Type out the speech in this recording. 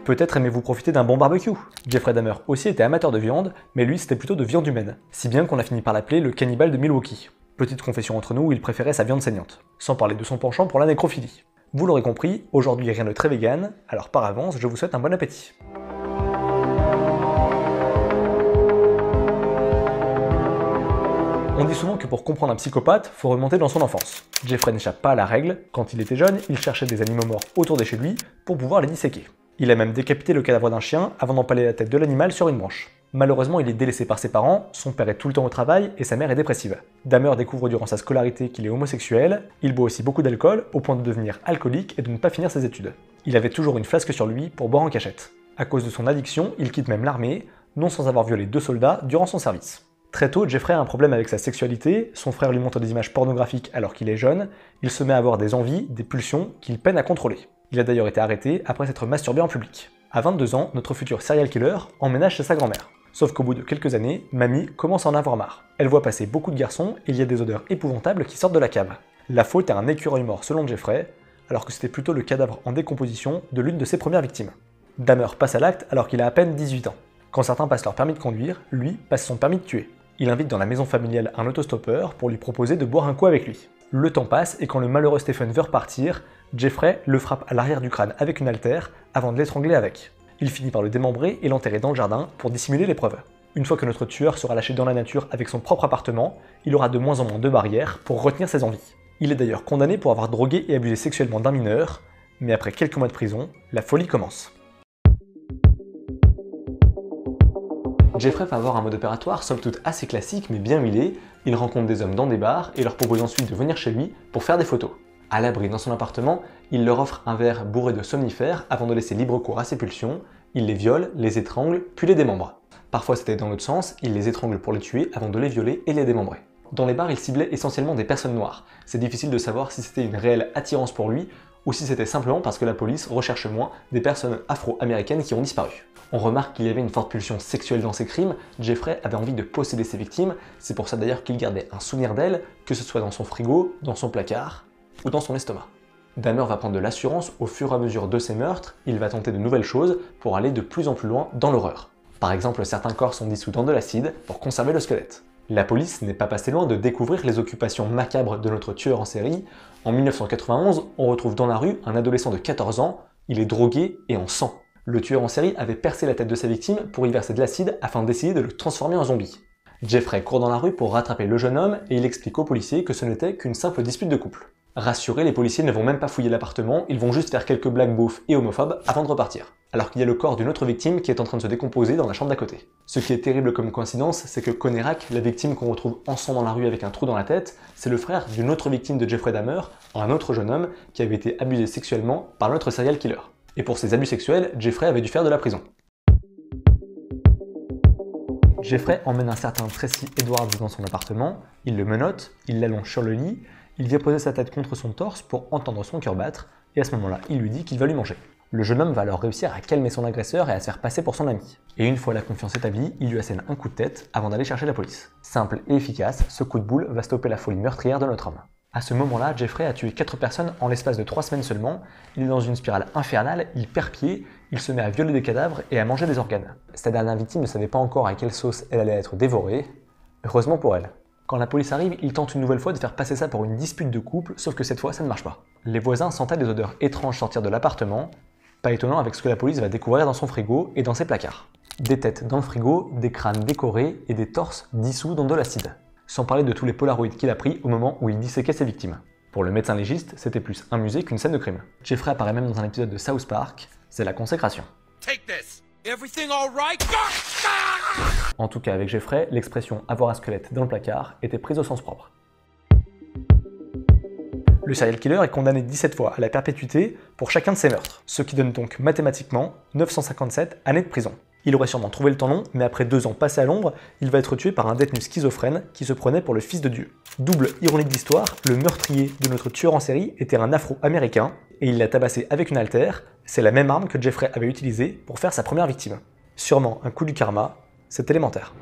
Peut-être aimez-vous profiter d'un bon barbecue. Jeffrey Dahmer aussi était amateur de viande, mais lui c'était plutôt de viande humaine, si bien qu'on a fini par l'appeler le cannibale de Milwaukee. Petite confession entre nous, il préférait sa viande saignante, sans parler de son penchant pour la nécrophilie. Vous l'aurez compris, aujourd'hui rien de très vegan, alors par avance je vous souhaite un bon appétit. On dit souvent que pour comprendre un psychopathe, faut remonter dans son enfance. Jeffrey n'échappe pas à la règle, quand il était jeune, il cherchait des animaux morts autour de chez lui pour pouvoir les disséquer. Il a même décapité le cadavre d'un chien avant d'empaler la tête de l'animal sur une branche. Malheureusement, il est délaissé par ses parents, son père est tout le temps au travail et sa mère est dépressive. Dahmer découvre durant sa scolarité qu'il est homosexuel, il boit aussi beaucoup d'alcool au point de devenir alcoolique et de ne pas finir ses études. Il avait toujours une flasque sur lui pour boire en cachette. À cause de son addiction, il quitte même l'armée, non sans avoir violé 2 soldats durant son service. Très tôt, Jeffrey a un problème avec sa sexualité, son frère lui montre des images pornographiques alors qu'il est jeune, il se met à avoir des envies, des pulsions qu'il peine à contrôler. Il a d'ailleurs été arrêté après s'être masturbé en public. À 22 ans, notre futur serial killer emménage chez sa grand-mère. Sauf qu'au bout de quelques années, Mamie commence à en avoir marre. Elle voit passer beaucoup de garçons et il y a des odeurs épouvantables qui sortent de la cave. La faute à un écureuil mort selon Jeffrey, alors que c'était plutôt le cadavre en décomposition de l'une de ses premières victimes. Dahmer passe à l'acte alors qu'il a à peine 18 ans. Quand certains passent leur permis de conduire, lui passe son permis de tuer. Il invite dans la maison familiale un autostoppeur pour lui proposer de boire un coup avec lui. Le temps passe et quand le malheureux Stephen veut repartir, Jeffrey le frappe à l'arrière du crâne avec une haltère avant de l'étrangler avec. Il finit par le démembrer et l'enterrer dans le jardin pour dissimuler les preuves. Une fois que notre tueur sera lâché dans la nature avec son propre appartement, il aura de moins en moins de barrières pour retenir ses envies. Il est d'ailleurs condamné pour avoir drogué et abusé sexuellement d'un mineur, mais après quelques mois de prison, la folie commence. Jeffrey va avoir un mode opératoire somme toute assez classique mais bien huilé, il rencontre des hommes dans des bars et leur propose ensuite de venir chez lui pour faire des photos. À l'abri dans son appartement, il leur offre un verre bourré de somnifères avant de laisser libre cours à ses pulsions, il les viole, les étrangle, puis les démembre. Parfois c'était dans l'autre sens, il les étrangle pour les tuer avant de les violer et les démembrer. Dans les bars, il ciblait essentiellement des personnes noires. C'est difficile de savoir si c'était une réelle attirance pour lui ou si c'était simplement parce que la police recherche moins des personnes afro-américaines qui ont disparu. On remarque qu'il y avait une forte pulsion sexuelle dans ses crimes, Jeffrey avait envie de posséder ses victimes, c'est pour ça d'ailleurs qu'il gardait un souvenir d'elles, que ce soit dans son frigo, dans son placard ou dans son estomac. Dahmer va prendre de l'assurance au fur et à mesure de ses meurtres, il va tenter de nouvelles choses pour aller de plus en plus loin dans l'horreur. Par exemple, certains corps sont dissous dans de l'acide pour conserver le squelette. La police n'est pas passée loin de découvrir les occupations macabres de notre tueur en série. En 1991, on retrouve dans la rue un adolescent de 14 ans, il est drogué et en sang. Le tueur en série avait percé la tête de sa victime pour y verser de l'acide afin d'essayer de le transformer en zombie. Jeffrey court dans la rue pour rattraper le jeune homme et il explique aux policiers que ce n'était qu'une simple dispute de couple. Rassurés, les policiers ne vont même pas fouiller l'appartement, ils vont juste faire quelques blagues beaufs et homophobes avant de repartir. Alors qu'il y a le corps d'une autre victime qui est en train de se décomposer dans la chambre d'à côté. Ce qui est terrible comme coïncidence, c'est que Conérac, la victime qu'on retrouve en sang dans la rue avec un trou dans la tête, c'est le frère d'une autre victime de Jeffrey Dahmer, un autre jeune homme qui avait été abusé sexuellement par notre serial killer. Et pour ses abus sexuels, Jeffrey avait dû faire de la prison. Jeffrey emmène un certain Tracy Edwards dans son appartement, il le menotte, il l'allonge sur le lit, il vient poser sa tête contre son torse pour entendre son cœur battre, et à ce moment-là, il lui dit qu'il va lui manger. Le jeune homme va alors réussir à calmer son agresseur et à se faire passer pour son ami. Et une fois la confiance établie, il lui assène un coup de tête avant d'aller chercher la police. Simple et efficace, ce coup de boule va stopper la folie meurtrière de notre homme. À ce moment-là, Jeffrey a tué 4 personnes en l'espace de 3 semaines seulement, il est dans une spirale infernale, il perd pied, il se met à violer des cadavres et à manger des organes. Sa dernière victime ne savait pas encore à quelle sauce elle allait être dévorée, heureusement pour elle. Quand la police arrive, il tente une nouvelle fois de faire passer ça pour une dispute de couple, sauf que cette fois ça ne marche pas. Les voisins sentaient des odeurs étranges sortir de l'appartement, pas étonnant avec ce que la police va découvrir dans son frigo et dans ses placards. Des têtes dans le frigo, des crânes décorés et des torses dissous dans de l'acide. Sans parler de tous les polaroids qu'il a pris au moment où il disséquait ses victimes. Pour le médecin légiste, c'était plus un musée qu'une scène de crime. Jeffrey apparaît même dans un épisode de South Park, c'est la consécration. Take this. Everything all right? En tout cas avec Jeffrey, l'expression « avoir un squelette dans le placard » était prise au sens propre. Le serial killer est condamné 17 fois à la perpétuité pour chacun de ses meurtres, ce qui donne donc mathématiquement 957 années de prison. Il aurait sûrement trouvé le temps long, mais après 2 ans passés à l'ombre, il va être tué par un détenu schizophrène qui se prenait pour le fils de Dieu. Double ironie de l'histoire, le meurtrier de notre tueur en série était un afro-américain, et il l'a tabassé avec une haltère, c'est la même arme que Jeffrey avait utilisée pour faire sa première victime. Sûrement un coup du karma, c'est élémentaire.